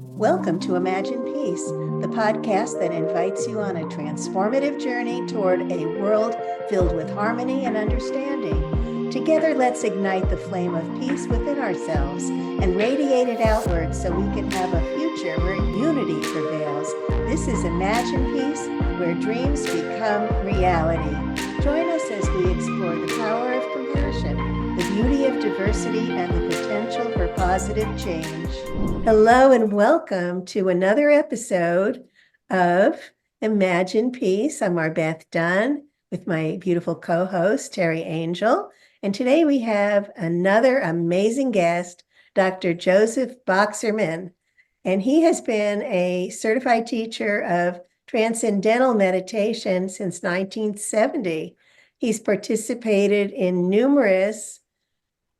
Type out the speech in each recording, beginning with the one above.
Welcome to Imagine Peace, the podcast that invites you on a transformative journey toward a world filled with harmony and understanding. Together, let's ignite the flame of peace within ourselves and radiate it outward so we can have a future where unity prevails. This is Imagine Peace, where dreams become reality. Join us as we explore the power of compassion, the beauty of diversity, and the potential for positive change. Hello and welcome to another episode of Imagine Peace. I'm MarBeth Dunn with my beautiful co-host, Teri Angel. And today we have another amazing guest, Dr. Joseph Boxerman. And he has been a certified teacher of Transcendental meditation since 1970. He's participated in numerous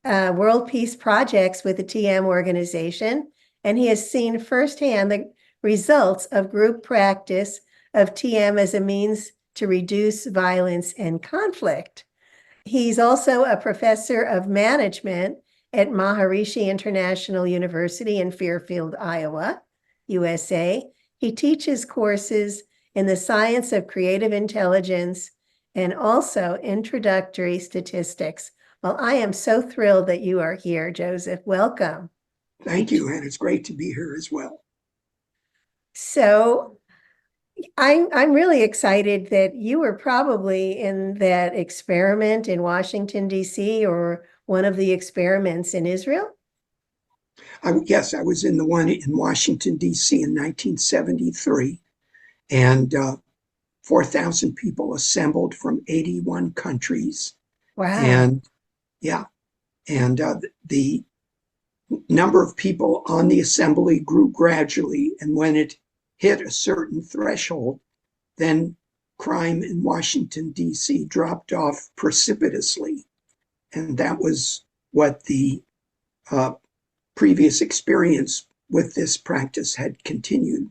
world peace projects with the TM organization, and he has seen firsthand the results of group practice of TM as a means to reduce violence and conflict. He's also a professor of management at Maharishi International University in Fairfield, Iowa, USA. He teaches courses in the science of creative intelligence and also introductory statistics. Well, I am so thrilled that you are here, Joseph. Welcome. Thank you, and it's great to be here as well. So I'm really excited that you were probably in that experiment in Washington, D.C., or one of the experiments in Israel. Yes, I was in the one in Washington, D.C. in 1973, and 4,000 people assembled from 81 countries. Wow. And the number of people on the assembly grew gradually, and when it hit a certain threshold, then crime in Washington, D.C. dropped off precipitously. And that was what the previous experience with this practice had continued.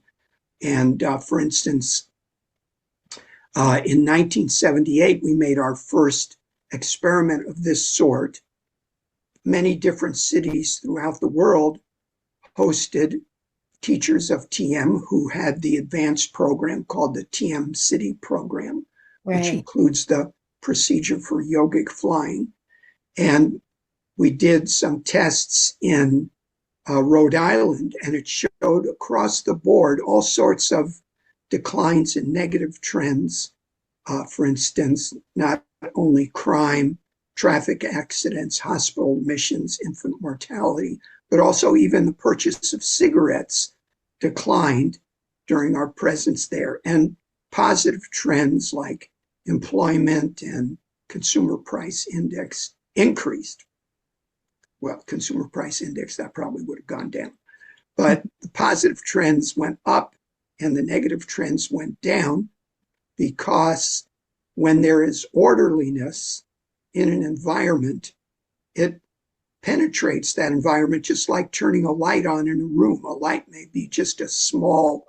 And for instance, in 1978, we made our first experiment of this sort. Many different cities throughout the world hosted teachers of TM who had the advanced program called the TM City program, which includes the procedure for yogic flying. And we did some tests in Rhode Island, and it showed across the board all sorts of declines in negative trends. For instance, not only crime, traffic accidents, hospital admissions, infant mortality, but also even the purchase of cigarettes declined during our presence there. And positive trends like employment and consumer price index increased. Well, consumer price index, that probably would have gone down. But the positive trends went up and the negative trends went down, because when there is orderliness in an environment, it penetrates that environment just like turning a light on in a room. A light may be just a small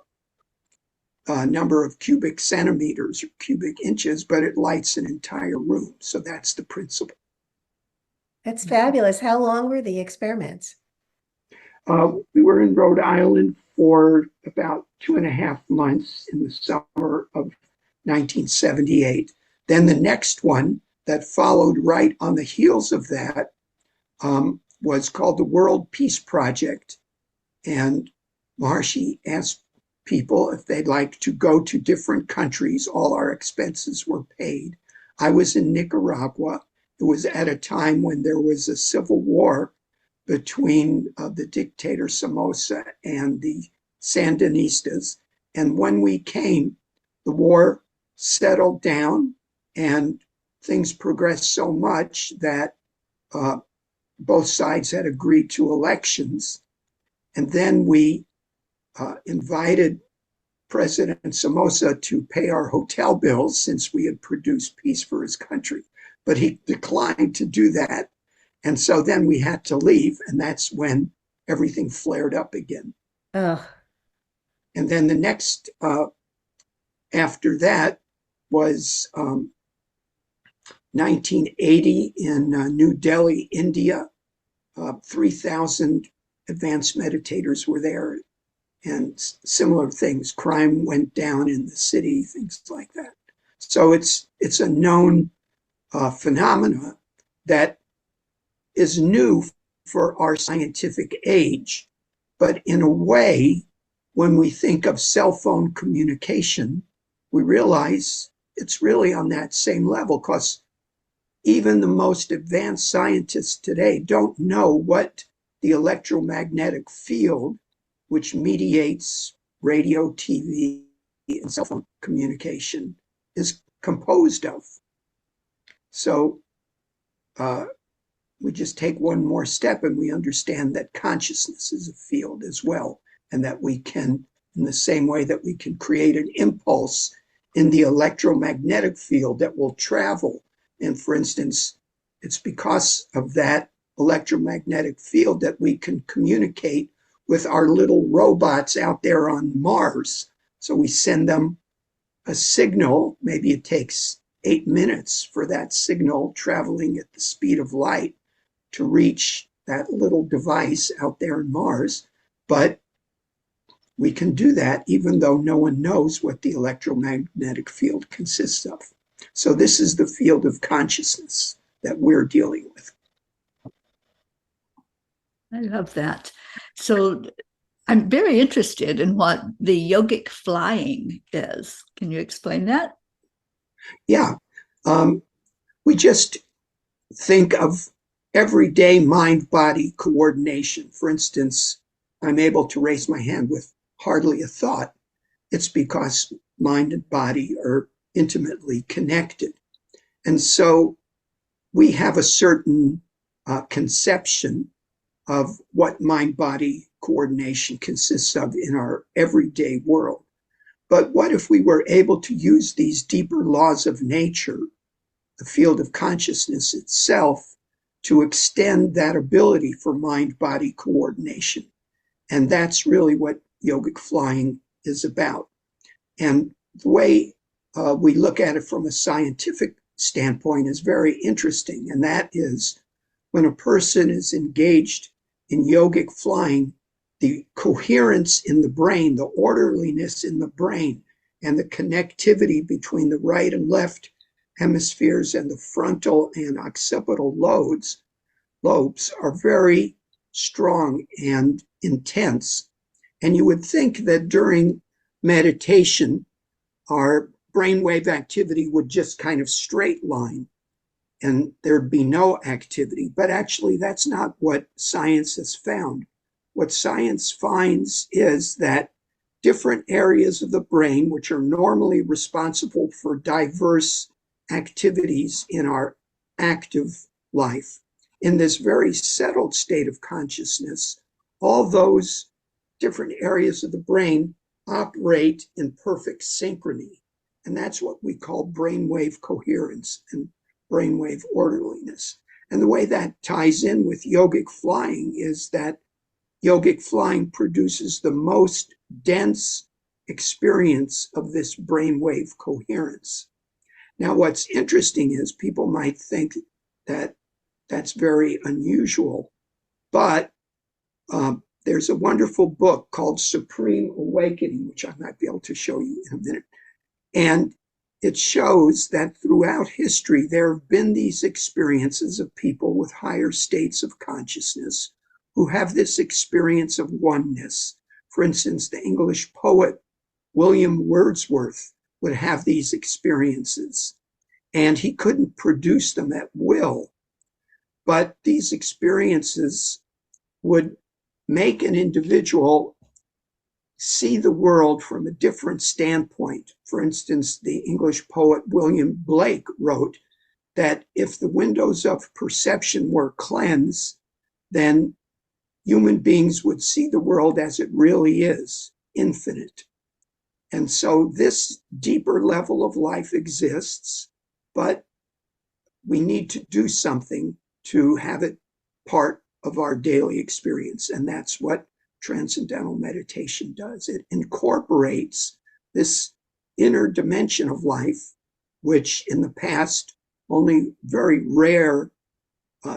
number of cubic centimeters or cubic inches, but it lights an entire room. So that's the principle. That's fabulous. How long were the experiments? We were in Rhode Island for about 2.5 months in the summer of 1978. Then the next one that followed right on the heels of that was called the World Peace Project. And Maharishi asked people if they'd like to go to different countries. All our expenses were paid. I was in Nicaragua. It was at a time when there was a civil war between the dictator Somoza and the Sandinistas. And when we came, the war settled down and things progressed so much that both sides had agreed to elections. And then we invited President Somoza to pay our hotel bills since we had produced peace for his country. But he declined to do that. And so then we had to leave, and that's when everything flared up again. Oh. And then the next after that was 1980 in New Delhi, India. 3,000 advanced meditators were there. and similar things. Crime went down in the city, things like that. So it's a known phenomena that is new for our scientific age. But in a way, when we think of cell phone communication, we realize it's really on that same level, because even the most advanced scientists today don't know what the electromagnetic field, which mediates radio, TV, and cell phone communication, is composed of. So we just take one more step and we understand that consciousness is a field as well, and that we can, in the same way that we can create an impulse in the electromagnetic field that will travel. And for instance, it's because of that electromagnetic field that we can communicate with our little robots out there on Mars. So we send them a signal. Maybe it takes 8 minutes for that signal traveling at the speed of light to reach that little device out there on Mars. But we can do that even though no one knows what the electromagnetic field consists of. So this is the field of consciousness that we're dealing with. I love that. So I'm very interested in what the yogic flying is. Can you explain that? Yeah. We just think of everyday mind-body coordination. For instance, I'm able to raise my hand with hardly a thought. It's because mind and body are intimately connected. And so we have a certain conception of what mind-body coordination consists of in our everyday world. But what if we were able to use these deeper laws of nature, the field of consciousness itself, to extend that ability for mind-body coordination? And that's really what yogic flying is about. And the way we look at it from a scientific standpoint is very interesting. And that is, when a person is engaged in yogic flying, the coherence in the brain, the orderliness in the brain, and the connectivity between the right and left hemispheres and the frontal and occipital lobes are very strong and intense. And you would think that during meditation, our brainwave activity would just kind of straight line and there'd be no activity. But actually, that's not what science has found. What science finds is that different areas of the brain, which are normally responsible for diverse activities in our active life, in this very settled state of consciousness, all those different areas of the brain operate in perfect synchrony. And that's what we call brainwave coherence and brainwave orderliness. And the way that ties in with yogic flying is that yogic flying produces the most dense experience of this brainwave coherence. Now, what's interesting is people might think that that's very unusual, but there's a wonderful book called Supreme Awakening, which I might be able to show you in a minute. And it shows that throughout history, there have been these experiences of people with higher states of consciousness who have this experience of oneness. For instance, the English poet William Wordsworth would have these experiences, and he couldn't produce them at will. But these experiences would make an individual see the world from a different standpoint. For instance, the English poet William Blake wrote that if the windows of perception were cleansed, then human beings would see the world as it really is, infinite. And so this deeper level of life exists, but we need to do something to have it part of our daily experience. And that's what Transcendental meditation does. It incorporates this inner dimension of life, which in the past only very rare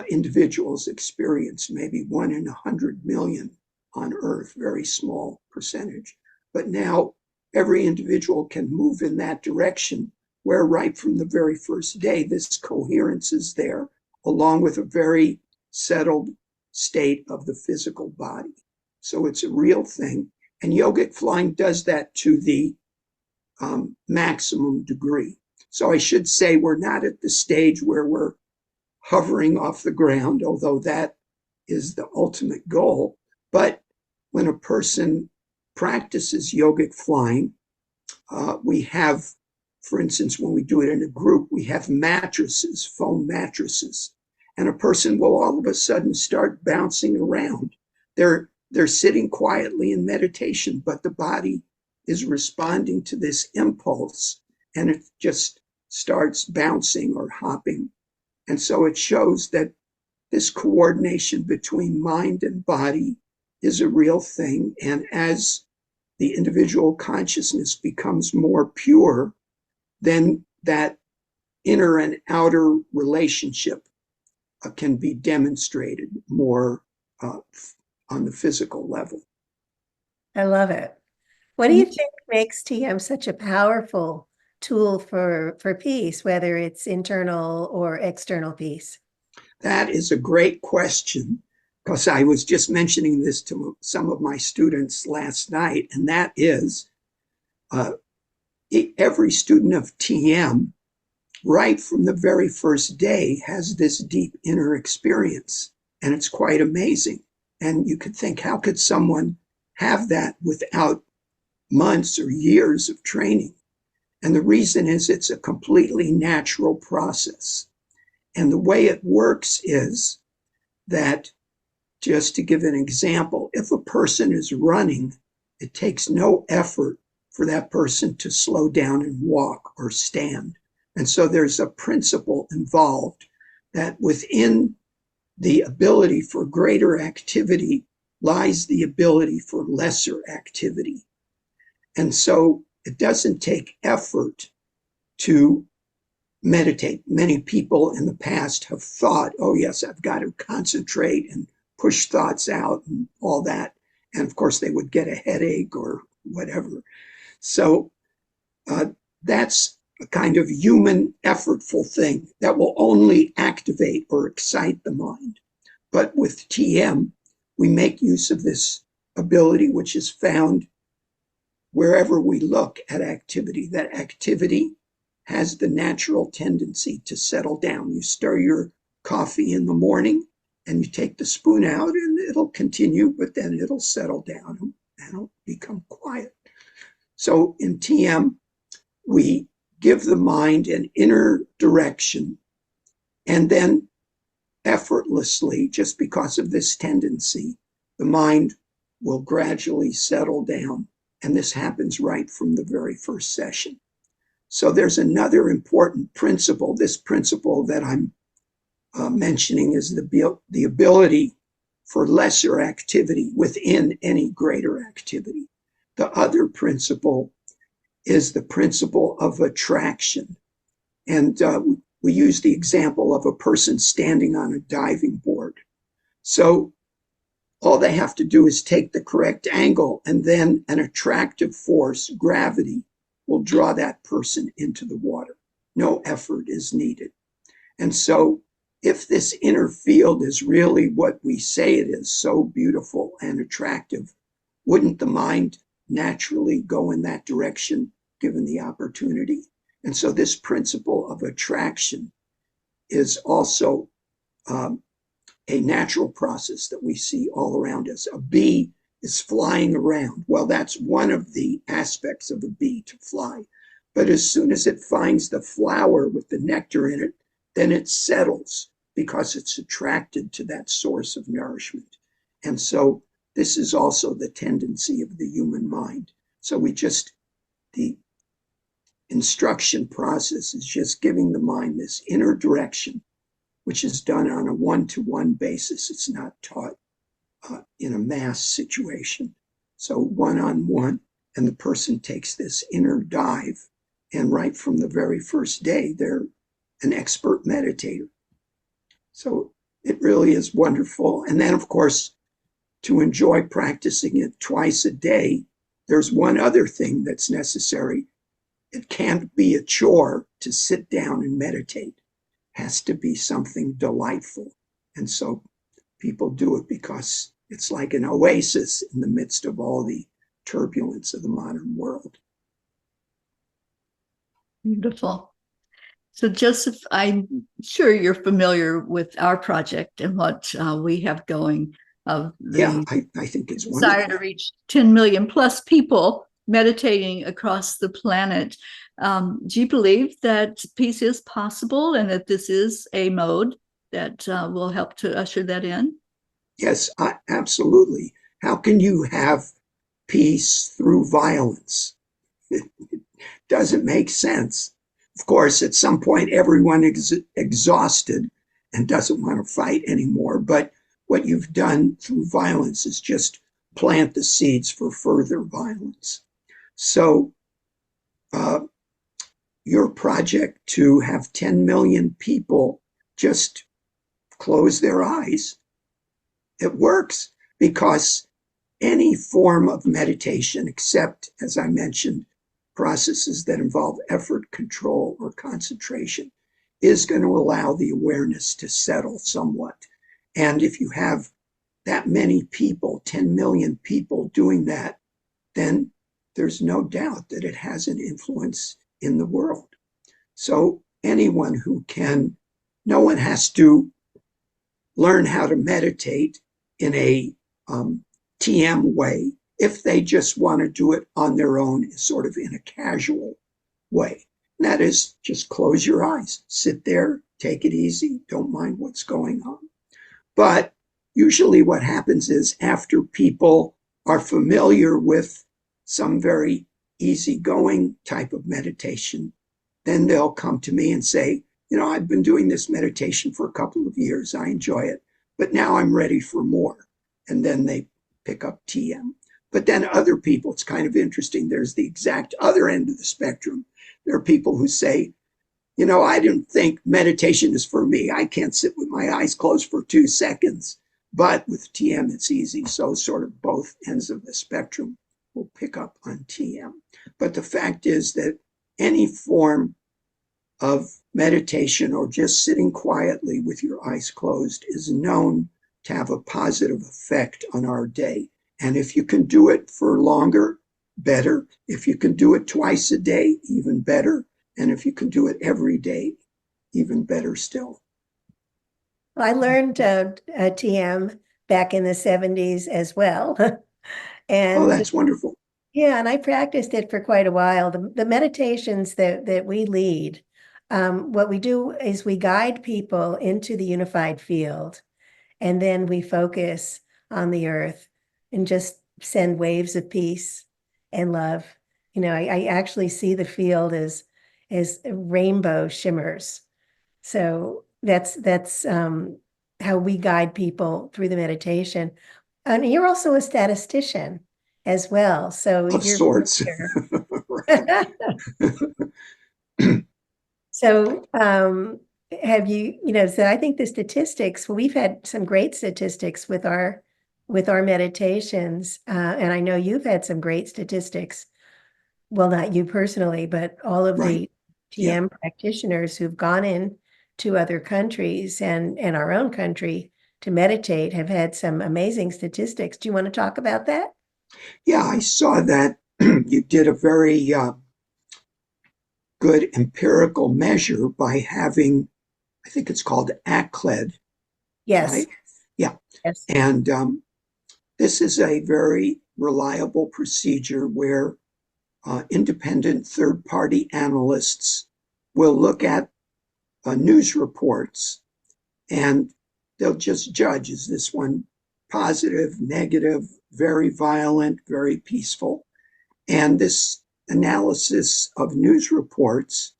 individuals experience, maybe 1 in 100 million on Earth, very small percentage. But now every individual can move in that direction, where right from the very first day, this coherence is there, along with a very settled state of the physical body. So it's a real thing. And yogic flying does that to the maximum degree. So I should say we're not at the stage where we're hovering off the ground, although that is the ultimate goal. But when a person practices yogic flying, we have, for instance, when we do it in a group, we have mattresses, foam mattresses, and a person will all of a sudden start bouncing around. They're sitting quietly in meditation, but the body is responding to this impulse, and it just starts bouncing or hopping. And so it shows that this coordination between mind and body is a real thing. And as the individual consciousness becomes more pure, then that inner and outer relationship can be demonstrated more on the physical level. I love it. What do you think makes TM such a powerful tool for peace, whether it's internal or external peace? That is a great question, because I was just mentioning this to some of my students last night, and that is every student of TM, right from the very first day, has this deep inner experience, and it's quite amazing. And you could think, how could someone have that without months or years of training? And the reason is it's a completely natural process. And the way it works is that, just to give an example, if a person is running, it takes no effort for that person to slow down and walk or stand. And so there's a principle involved that within the ability for greater activity lies the ability for lesser activity. And so it doesn't take effort to meditate. Many people in the past have thought, oh yes, I've got to concentrate and push thoughts out and all that. And of course they would get a headache or whatever. So that's a kind of human effortful thing that will only activate or excite the mind. But with TM, we make use of this ability, which is found wherever we look at activity. That activity has the natural tendency to settle down. You stir your coffee in the morning and you take the spoon out and it'll continue, but then it'll settle down and it'll become quiet. So in TM, we give the mind an inner direction, and then effortlessly, just because of this tendency, the mind will gradually settle down. And this happens right from the very first session. So there's another important principle. This principle that I'm mentioning is the ability for lesser activity within any greater activity. The other principle is the principle of attraction. And we use the example of a person standing on a diving board. So all they have to do is take the correct angle, and then an attractive force, gravity, will draw that person into the water. No effort is needed. And so if this inner field is really what we say it is, so beautiful and attractive, wouldn't the mind naturally go in that direction given the opportunity? And so this principle of attraction is also a natural process that we see all around us. A bee is flying around. Well, that's one of the aspects of a bee, to fly. But as soon as it finds the flower with the nectar in it, then it settles because it's attracted to that source of nourishment. And so this is also the tendency of the human mind. So the instruction process is just giving the mind this inner direction, which is done on a one-to-one basis. It's not taught in a mass situation. So one-on-one, and the person takes this inner dive, and right from the very first day, they're an expert meditator. So it really is wonderful. And then, of course, to enjoy practicing it twice a day, there's one other thing that's necessary. It can't be a chore to sit down and meditate. It has to be something delightful. And so people do it because it's like an oasis in the midst of all the turbulence of the modern world. Beautiful. So, Joseph, I'm sure you're familiar with our project and what we have going of the I think it's desire wonderful to reach 10 million plus people meditating across the planet. Do you believe that peace is possible and that this is a mode that will help to usher that in? Yes, absolutely. How can you have peace through violence? It doesn't make sense. Of course, at some point, everyone is exhausted and doesn't want to fight anymore. But what you've done through violence is just plant the seeds for further violence. So your project to have 10 million people just close their eyes, it works because any form of meditation, except, as I mentioned, processes that involve effort, control, or concentration, is going to allow the awareness to settle somewhat. And if you have that many people, 10 million people doing that, then there's no doubt that it has an influence in the world. So anyone who can, no one has to learn how to meditate in a TM way if they just want to do it on their own, sort of in a casual way. And that is just close your eyes, sit there, take it easy, don't mind what's going on. But usually what happens is after people are familiar with some very easygoing type of meditation, then they'll come to me and say, you know, I've been doing this meditation for a couple of years. I enjoy it, but now I'm ready for more. And then they pick up TM. But then other people, it's kind of interesting. There's the exact other end of the spectrum. There are people who say, you know, I didn't think meditation is for me. I can't sit with my eyes closed for 2 seconds. But with TM, it's easy. So sort of both ends of the spectrum will pick up on TM. But the fact is that any form of meditation or just sitting quietly with your eyes closed is known to have a positive effect on our day. And if you can do it for longer, better. If you can do it twice a day, even better. And if you can do it every day, even better still. I learned TM back in the 70s as well. Oh, that's wonderful. Yeah, and I practiced it for quite a while. The meditations that we lead, what we do is we guide people into the unified field, and then we focus on the earth and just send waves of peace and love. You know, I actually see the field as rainbow shimmers. So that's how we guide people through the meditation. And you're also a statistician as well. So Of you're sorts. So have you, so I think the statistics, well, we've had some great statistics with our meditations. And I know you've had some great statistics. Well, not you personally, but all of the TM practitioners who've gone in to other countries and our own country to meditate have had some amazing statistics. Do you want to talk about that? Yeah, I saw that you did a very good empirical measure by having, I think it's called ACLED. Yes. Right? Yeah. Yes. And this is a very reliable procedure where independent third-party analysts will look at news reports and they'll just judge, is this one positive, negative, very violent, very peaceful? And this analysis of news reports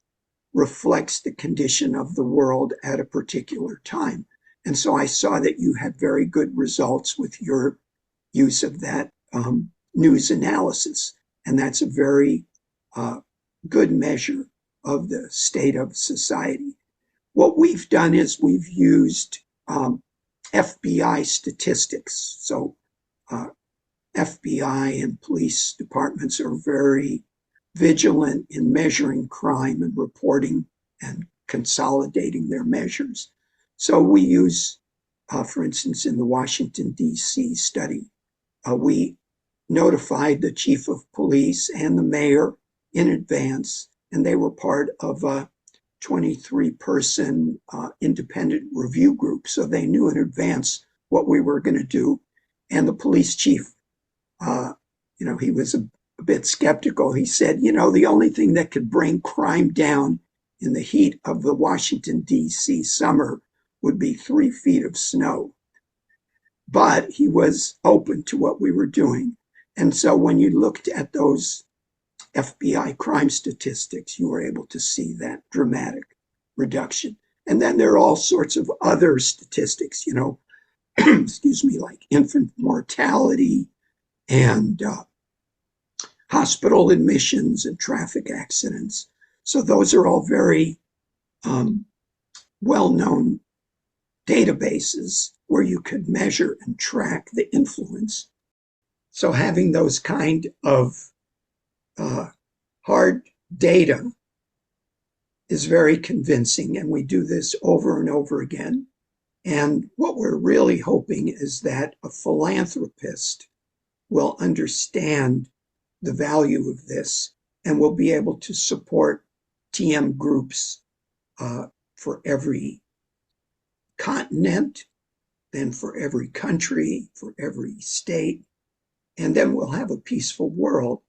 reflects the condition of the world at a particular time. And so I saw that you had very good results with your use of that news analysis. And that's a very good measure of the state of society. What we've done is we've used FBI statistics. So FBI and police departments are very vigilant in measuring crime and reporting and consolidating their measures. So we use, for instance, in the Washington, D.C. study, we notified the chief of police and the mayor in advance, and they were part of a 23-person independent review group. So they knew in advance what we were going to do. And the police chief, he was a bit skeptical. He said, the only thing that could bring crime down in the heat of the Washington, D.C. summer would be 3 feet of snow. But he was open to what we were doing. And so when you looked at those FBI crime statistics, you were able to see that dramatic reduction. And then there are all sorts of other statistics, excuse me, like infant mortality and hospital admissions and traffic accidents. So those are all very well-known databases where you could measure and track the influence. So having those kind of hard data is very convincing, and we do this over and over again. And what we're really hoping is that a philanthropist will understand the value of this and will be able to support TM groups for every continent, then for every country, for every state, and then we'll have a peaceful world.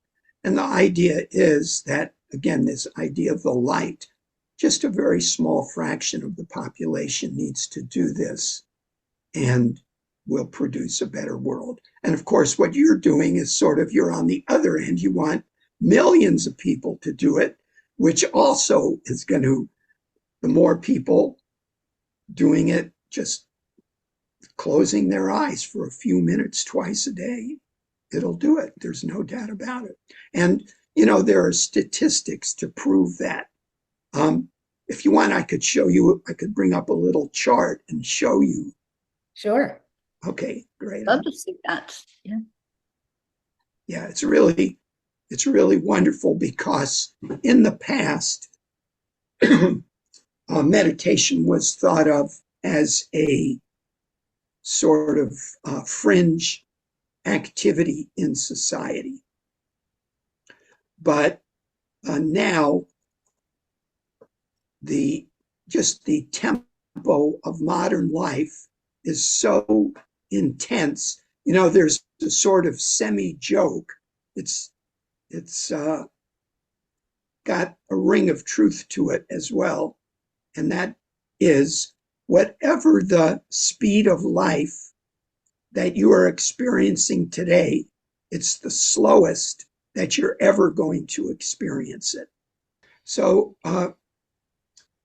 And the idea is that, again, this idea of the light, just a very small fraction of the population needs to do this, and we'll produce a better world. And of course, what you're doing is sort of, you're on the other end. You want millions of people to do it, which also is going to, the more people doing it, just closing their eyes for a few minutes twice a day, it'll do it. There's no doubt about it. And, there are statistics to prove that. If you want, I could bring up a little chart and show you. Sure. Okay, great. Love to see that. Yeah. Yeah, it's really wonderful because in the past, meditation was thought of as a sort of fringe activity in society. But now the tempo of modern life is so intense. There's a sort of semi-joke. It's got a ring of truth to it as well. And that is, whatever the speed of life that you are experiencing today, it's the slowest that you're ever going to experience it. So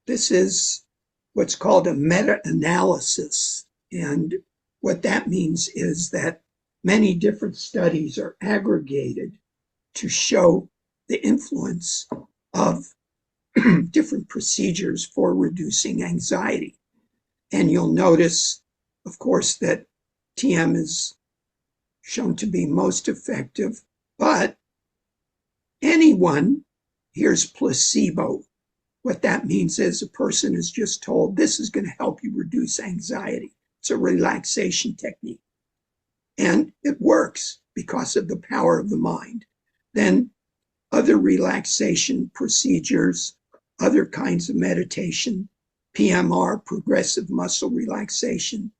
this is what's called a meta-analysis. And what that means is that many different studies are aggregated to show the influence of different procedures for reducing anxiety. And you'll notice, of course, that TM is shown to be most effective, but anyone, here's placebo. What that means is a person is just told, this is going to help you reduce anxiety. It's a relaxation technique. And it works because of the power of the mind. Then other relaxation procedures, other kinds of meditation, PMR, progressive muscle relaxation,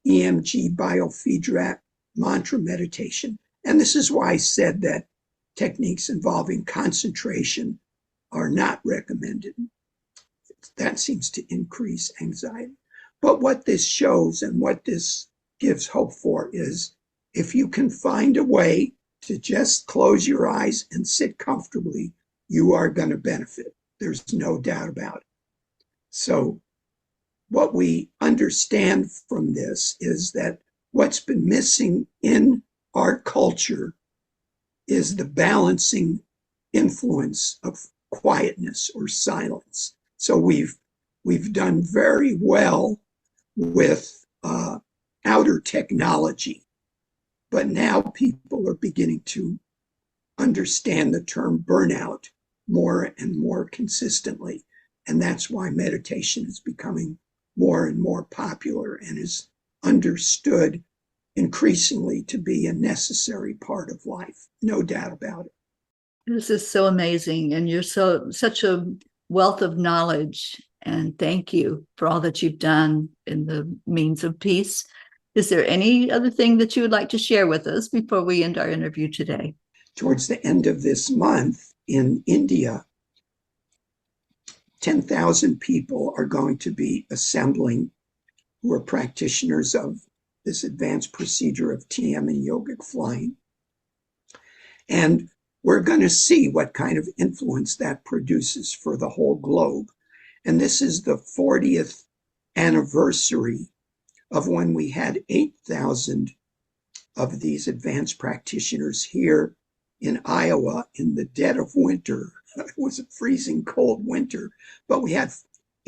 EMG, biofeedback, mantra meditation. And this is why I said that techniques involving concentration are not recommended. That seems to increase anxiety. But what this shows and what this gives hope for is, if you can find a way to just close your eyes and sit comfortably, you are going to benefit. There's no doubt about it. So what we understand from this is that what's been missing in our culture is the balancing influence of quietness or silence. So we've done very well with outer technology. But now people are beginning to understand the term burnout more and more consistently. And that's why meditation is becoming more and more popular and is understood increasingly to be a necessary part of life. No doubt about it. This is so amazing. And you're such a wealth of knowledge. And thank you for all that you've done in the means of peace. Is there any other thing that you would like to share with us before we end our interview today? Towards the end of this month in India, 10,000 people are going to be assembling who are practitioners of this advanced procedure of TM and yogic flying. And we're going to see what kind of influence that produces for the whole globe. And this is the 40th anniversary of when we had 8,000 of these advanced practitioners here in Iowa in the dead of winter. It was a freezing cold winter, but we had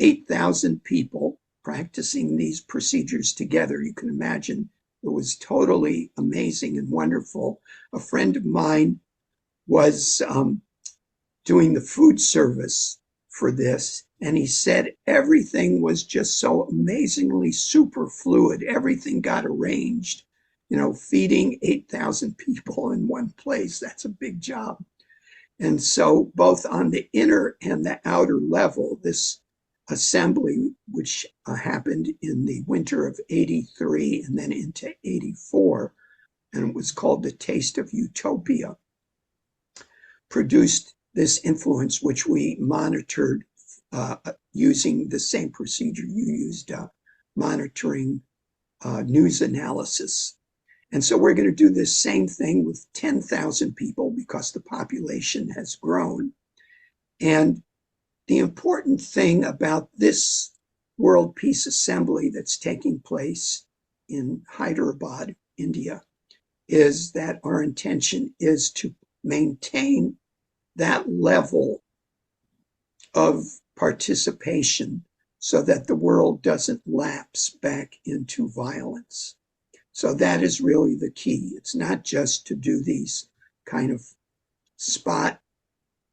8,000 people practicing these procedures together. You can imagine it was totally amazing and wonderful. A friend of mine was doing the food service for this, and he said everything was just so amazingly super fluid. Everything got arranged. Feeding 8,000 people in one place, that's a big job. And so both on the inner and the outer level, this assembly, which happened in the winter of 83 and then into 84, and it was called the Taste of Utopia, produced this influence, which we monitored using the same procedure you used, monitoring news analysis. And so we're going to do this same thing with 10,000 people because the population has grown. And the important thing about this World Peace Assembly that's taking place in Hyderabad, India, is that our intention is to maintain that level of participation so that the world doesn't lapse back into violence. So that is really the key. It's not just to do these kind of spot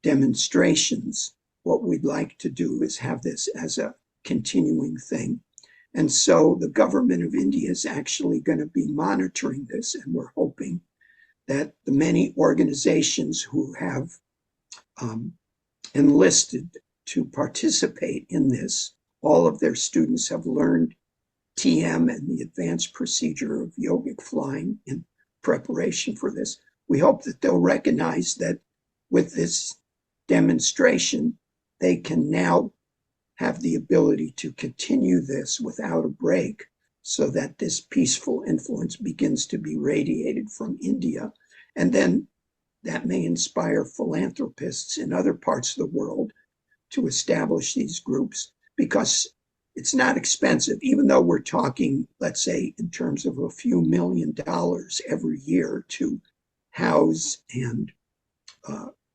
demonstrations. What we'd like to do is have this as a continuing thing. And so the government of India is actually going to be monitoring this, and we're hoping that the many organizations who have enlisted to participate in this, all of their students have learned TM and the advanced procedure of yogic flying in preparation for this. We hope that they'll recognize that with this demonstration, they can now have the ability to continue this without a break so that this peaceful influence begins to be radiated from India. And then that may inspire philanthropists in other parts of the world to establish these groups, because it's not expensive, even though we're talking, let's say, in terms of a few $1 million every year to house and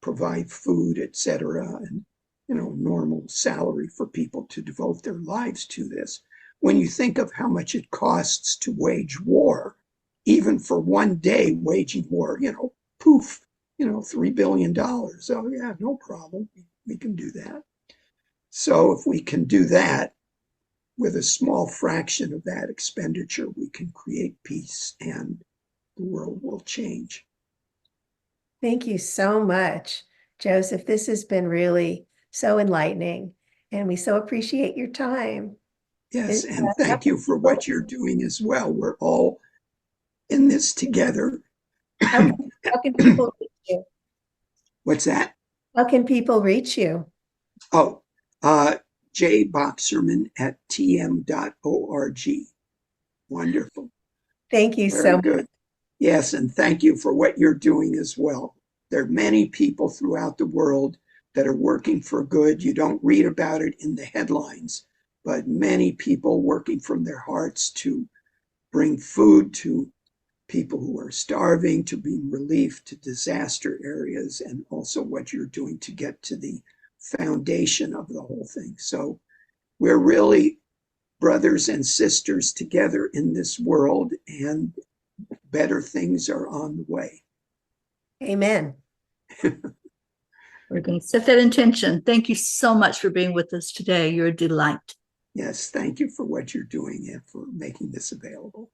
provide food, et cetera, and normal salary for people to devote their lives to this. When you think of how much it costs to wage war, even for one day waging war, poof, $3 billion. Oh yeah, no problem. We can do that. So if we can do that, with a small fraction of that expenditure, we can create peace and the world will change. Thank you so much, Joseph. This has been really so enlightening, and we so appreciate your time. Yes, and thank you for what you're doing as well. We're all in this together. How can people reach you? What's that? How can people reach you? Oh, J. Boxerman at tm.org. Wonderful. Thank you so much. Very good. Yes, and thank you for what you're doing as well. There are many people throughout the world that are working for good. You don't read about it in the headlines, but many people working from their hearts to bring food to people who are starving, to bring relief to disaster areas, and also what you're doing to get to the foundation of the whole thing. So we're really brothers and sisters together in this world, and better things are on the way. Amen. We're going to set that intention. Thank you so much for being with us today. You're a delight. Yes, thank you for what you're doing and for making this available.